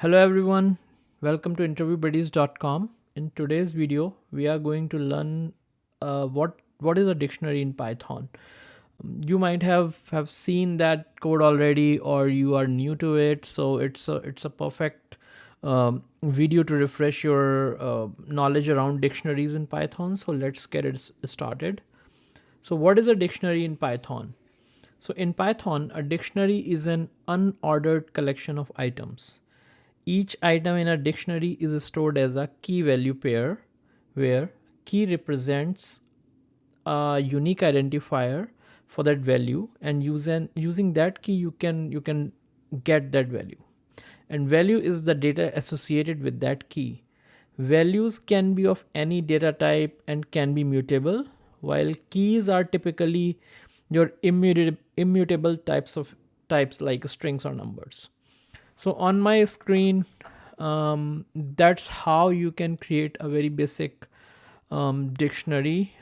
Hello everyone, welcome to interviewbuddies.com. In today's video, we are going to learn what is a dictionary in Python. You might have seen that code already, or you are new to it, so it's a perfect video to refresh your knowledge around dictionaries in Python. So let's get it started. So what is a dictionary in Python? So in Python, a dictionary is an unordered collection of items. Each item in a dictionary is stored as a key value pair, where key represents a unique identifier for that value, and using that key you can get that value. And value is the data associated with that key. Values can be of any data type and can be mutable, while keys are typically your immutable types like strings or numbers. So on my screen, that's how you can create a very basic dictionary.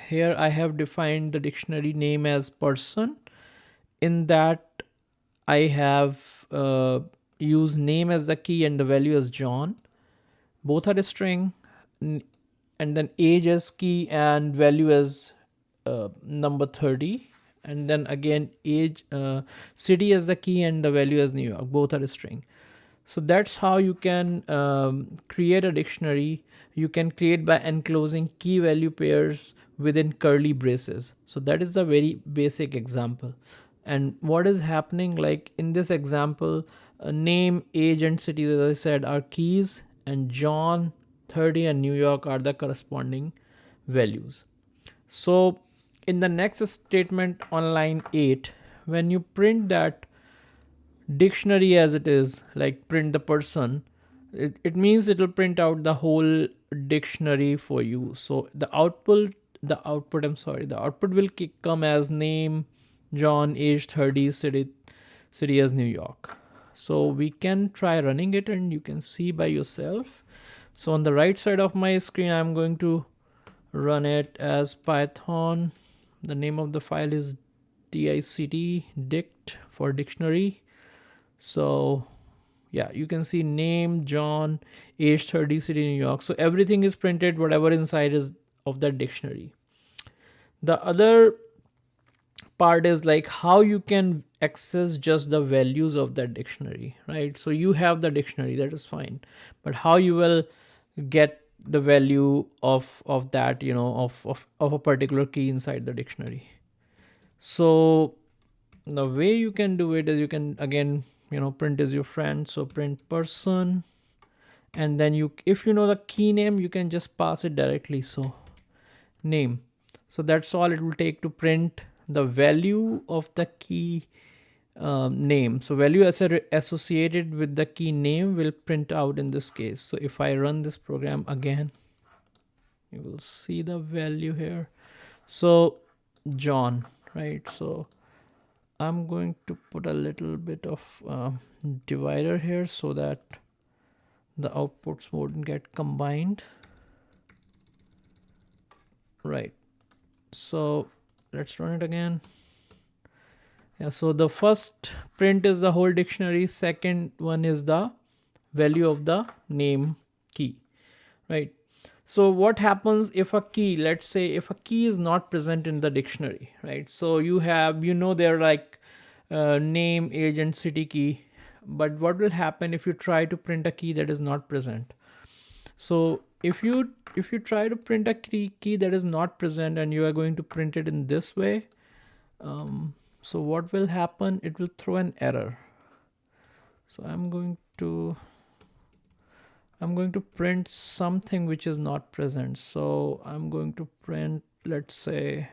Here I have defined the dictionary name as person. In that, I have used name as the key and the value as John. Both are a string, and then age as key and value as number 30. And then again age, city as the key and the value as New York. Both are a string. So that's how you can create a dictionary. You can create by enclosing key value pairs within curly braces. So that is the very basic example. And what is happening, like in this example, name, age and city, as I said, are keys, and John, 30 and New York are the corresponding values. So in the next statement on line 8, when you print that dictionary as it is, like print the person, it means it will print out the whole dictionary for you. So the output will come as name, John, age 30, city as New York. So we can try running it and you can see by yourself. So on the right side of my screen, I'm going to run it as Python. The name of the file is dict for dictionary. So yeah, you can see name, John, age 30, city, New York. So everything is printed, whatever inside is of that dictionary. The other part is like how you can access just the values of that dictionary, right? So you have the dictionary, that is fine, but how you will get the value of that, of a particular key inside the dictionary. So the way you can do it is you can again, print is your friend, so print person, and then if you know the key name, you can just pass it directly. So name. So that's all it will take to print the value of the key name. So value associated with the key name will print out in this case. So if I run this program again, you will see the value here. So John, right? So I'm going to put a little bit of divider here so that the outputs wouldn't get combined. Right. So let's run it again. Yeah, so the first print is the whole dictionary. Second one is the value of the name key, right? So what happens if a key, let's say if a key is not present in the dictionary, right? So you have, they're like name, age and city key, but what will happen if you try to print a key that is not present? So if you try to print a key that is not present and you are going to print it in this way, so what will happen? It will throw an error. So I'm going to print something which is not present. So I'm going to print, let's say,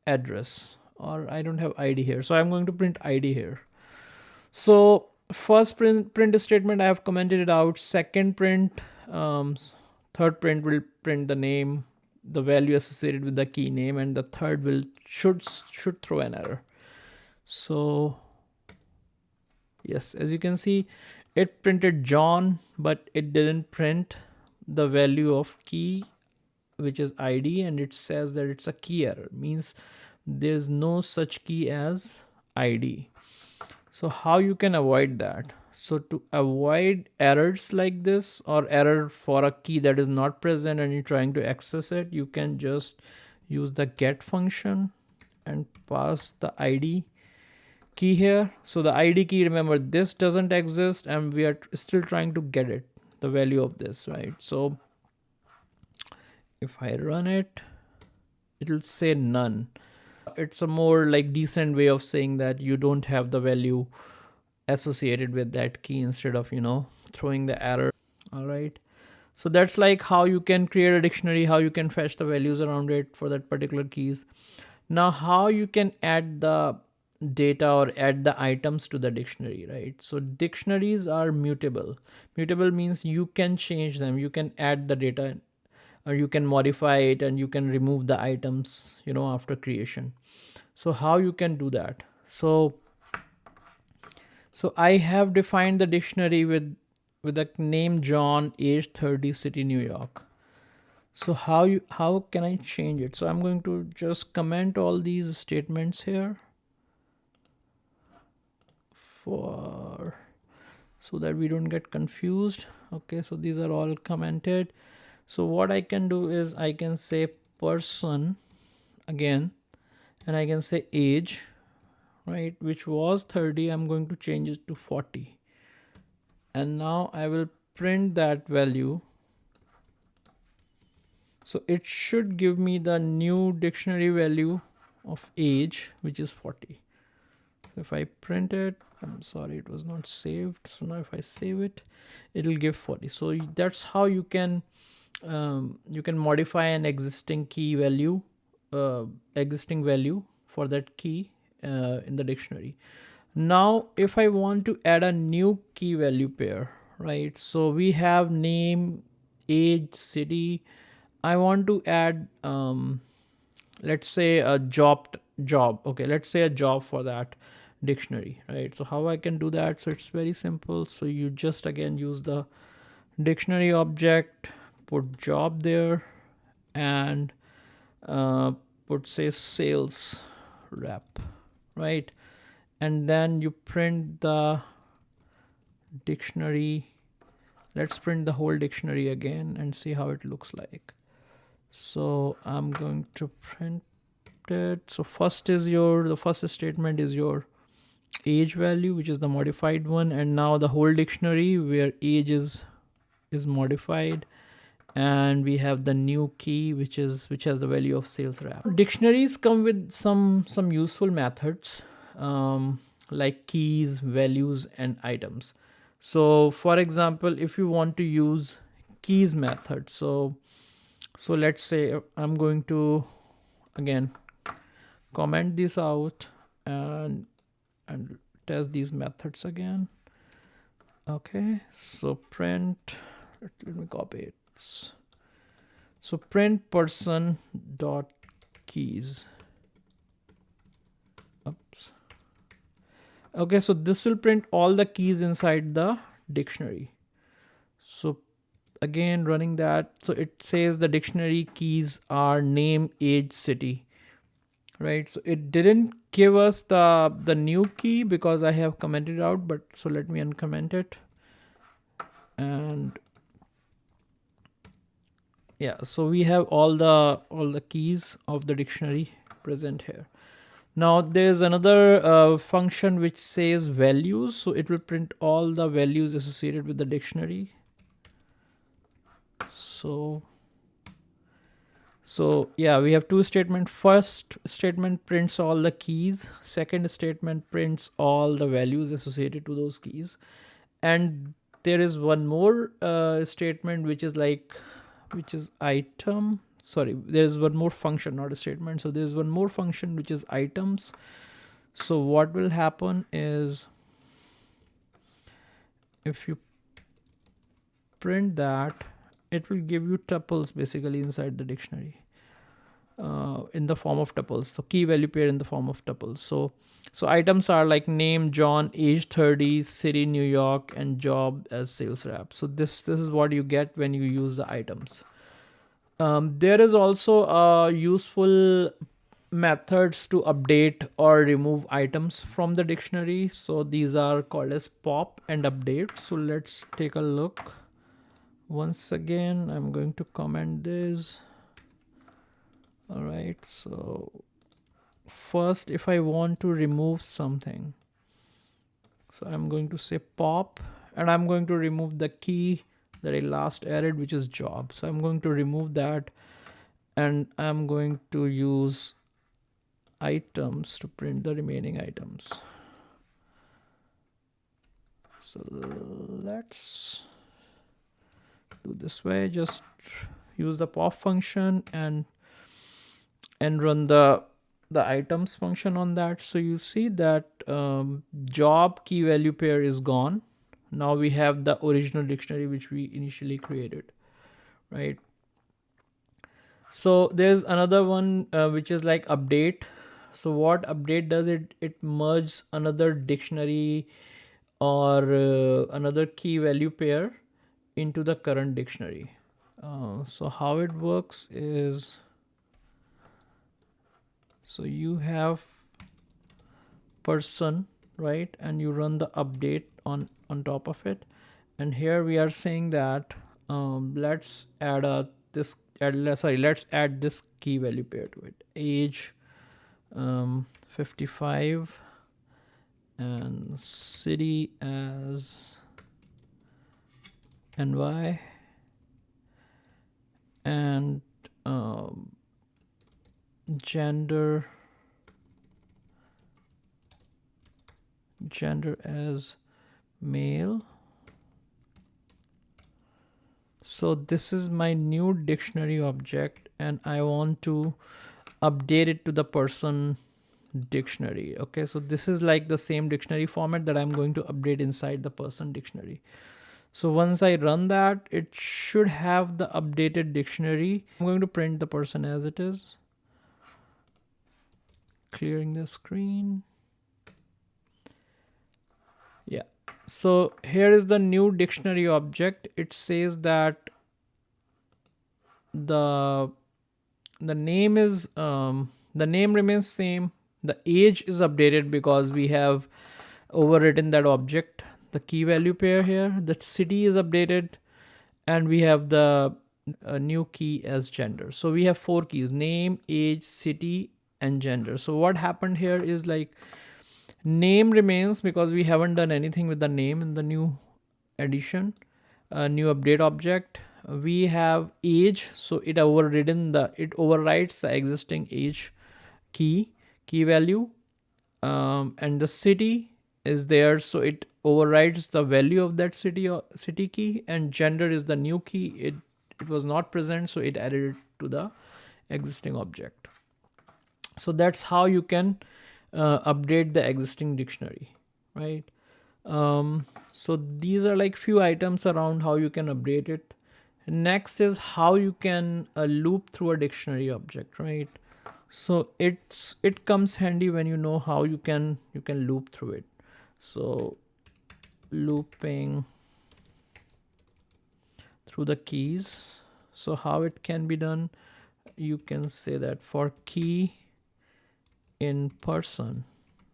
address, or I don't have ID here. So I'm going to print ID here. So first print statement, I have commented it out. Second print, third print will print the name, the value associated with the key name, and the third should throw an error. So yes, as you can see, it printed John, but it didn't print the value of key, which is ID, and it says that it's a key error, means there's no such key as ID. So how you can avoid that? So to avoid errors like this, or error for a key that is not present and you're trying to access it, you can just use the get function and pass the id key here. So the id key, remember, this doesn't exist and we are still trying to get it, the value of this, right? So if I run it, it'll say none. It's a more like decent way of saying that you don't have the value associated with that key, instead of throwing the error. All right, so that's like how you can create a dictionary, how you can fetch the values around it for that particular keys. Now how you can add the data or add the items to the dictionary, right? So dictionaries are mutable. Mutable means you can change them, you can add the data, or you can modify it, and you can remove the items after creation. So how you can do that? So I have defined the dictionary with the name John, age 30, city New York. So how can I change it? So I'm going to just comment all these statements here for so that we don't get confused. Okay, so these are all commented. So what I can do is I can say person again, and I can say age, right, which was 30. I'm going to change it to 40, and now I will print that value. So it should give me the new dictionary value of age, which is 40. So if I print it, I'm sorry, it was not saved. So now if I save it, it'll give 40. So that's how you can modify an existing key value, existing value for that key in the dictionary. Now if I want to add a new key value pair, right? So we have name, age, city. I want to add let's say a job. Okay, let's say a job for that dictionary, right? So how I can do that? So it's very simple. So you just again use the dictionary object, put job there, and put say sales rep, right? And then you print the dictionary. Let's print the whole dictionary again and see how it looks like. So I'm going to print it. So the first statement is your age value, which is the modified one, and now the whole dictionary where age is modified, and we have the new key which has the value of sales rep. Dictionaries come with some useful methods, like keys, values, and items. So for example, if you want to use keys method, so let's say I'm going to again comment this out and test these methods again. Okay, so print, let me copy it. So print person dot keys. Oops. Okay, so this will print all the keys inside the dictionary. So again, running that, so it says the dictionary keys are name, age, city, right? So it didn't give us the new key because I have commented out, but so let me uncomment it. And yeah, so we have all the keys of the dictionary present here. Now there's another function which says values, so it will print all the values associated with the dictionary. So yeah, we have two statements. First statement prints all the keys, second statement prints all the values associated to those keys, and there is one more statement which is item. Sorry, there's one more function, not a statement. So there's one more function which is items. So what will happen is if you print that, it will give you tuples basically inside the dictionary in the form of tuples. So key value pair in the form of tuples. So items are like name John, age 30, city New York, and job as sales rep. So this is what you get when you use the items. There is also a useful methods to update or remove items from the dictionary. So these are called as pop and update. So let's take a look. Once again, I'm going to comment this. All right, so first, if I want to remove something, so I'm going to say pop, and I'm going to remove the key that I last added, which is job. So I'm going to remove that, and I'm going to use items to print the remaining items. So let's do this way. Just use the pop function and run the items function on that. So you see that job key value pair is gone. Now we have the original dictionary which we initially created, right? So there's another one which is like update. So what update does, it merges another dictionary or another key value pair into the current dictionary. So how it works is, so you have person, right, and you run the update on top of it, and here we are saying that let's add let's add this key value pair to it, age 55 and city as NY and gender as male. So this is my new dictionary object, and I want to update it to the person dictionary. Okay, so this is like the same dictionary format that I'm going to update inside the person dictionary. So once I run that, it should have the updated dictionary. I'm going to print the person as it is, clearing the screen. Yeah, so here is the new dictionary object. It says that the name is the name remains same, the age is updated because we have overwritten that object, the key value pair here, the city is updated, and we have the new key as gender. So we have 4 keys: name, age, city, and gender. So what happened here is, like, name remains because we haven't done anything with the name in the new addition, new update object. We have age, so it overrides the existing age key value, and the city is there, so it overrides the value of that city key, and gender is the new key. It was not present, so it added it to the existing object. So that's how you can update the existing dictionary, right? So these are like few items around how you can update it. Next is how you can loop through a dictionary object, right? So it comes handy when you know how you can loop through it. So looping through the keys. So how it can be done, you can say that for key in person,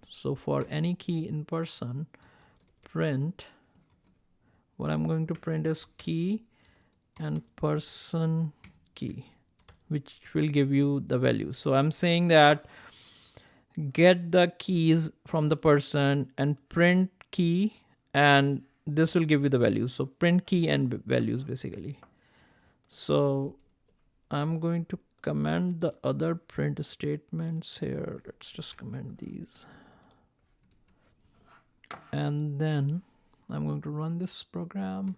so for any key in person, print, what I'm going to print is key and person key, which will give you the value. So I'm saying that get the keys from the person and print key, and this will give you the values. So print key and values basically. So I'm going to comment the other print statements here. Let's just comment these, and then I'm going to run this program.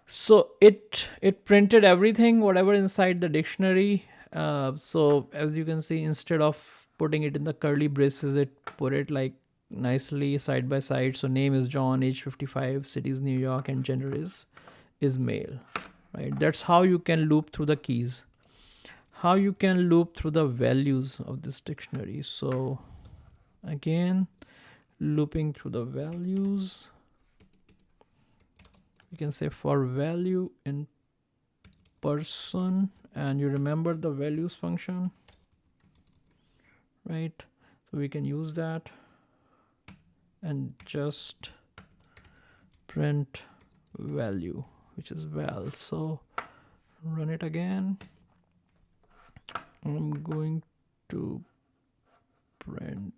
So it printed everything, whatever inside the dictionary. So as you can see, instead of putting it in the curly braces, it put it like nicely side by side. So name is John, age 55, city is New York, and gender is male, right? That's how you can loop through the keys. How you can loop through the values of this dictionary. So again, looping through the values, you can say for value in person, and you remember the values function. right? So we can use that and just print value, which is val. So run it again. I'm going to print,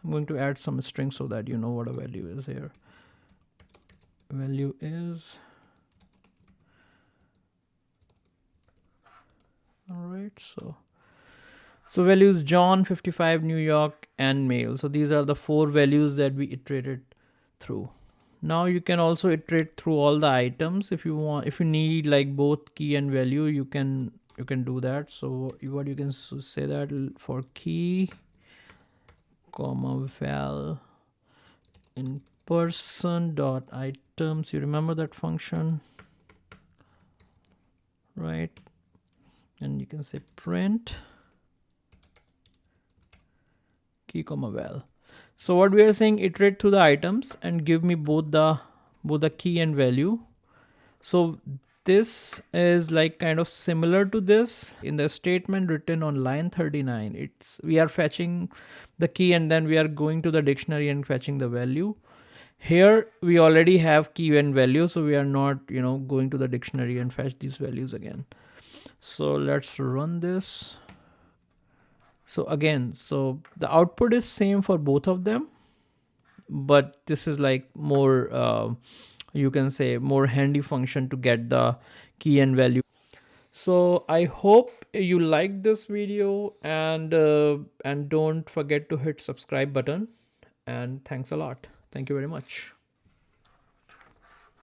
I'm going to add some string so that you know what a value is here. Value is, all right, so values John, 55, New York, and male. So these are the 4 values that we iterated through. Now you can also iterate through all the items if you want. If you need like both key and value, you can do that. So what you can say that for key comma val in person dot items, you remember that function, right? And you can say print key comma val. So what we are saying, iterate through the items and give me both the key and value. So this is like kind of similar to this in the statement written on line 39. It's we are fetching the key and then we are going to the dictionary and fetching the value. Here we already have key and value, so we are not going to the dictionary and fetch these values again. So let's run this. So again, so the output is same for both of them, but this is like more you can say more handy function to get the key and value. So I hope you liked this video, and don't forget to hit subscribe button, and thanks a lot. Thank you very much.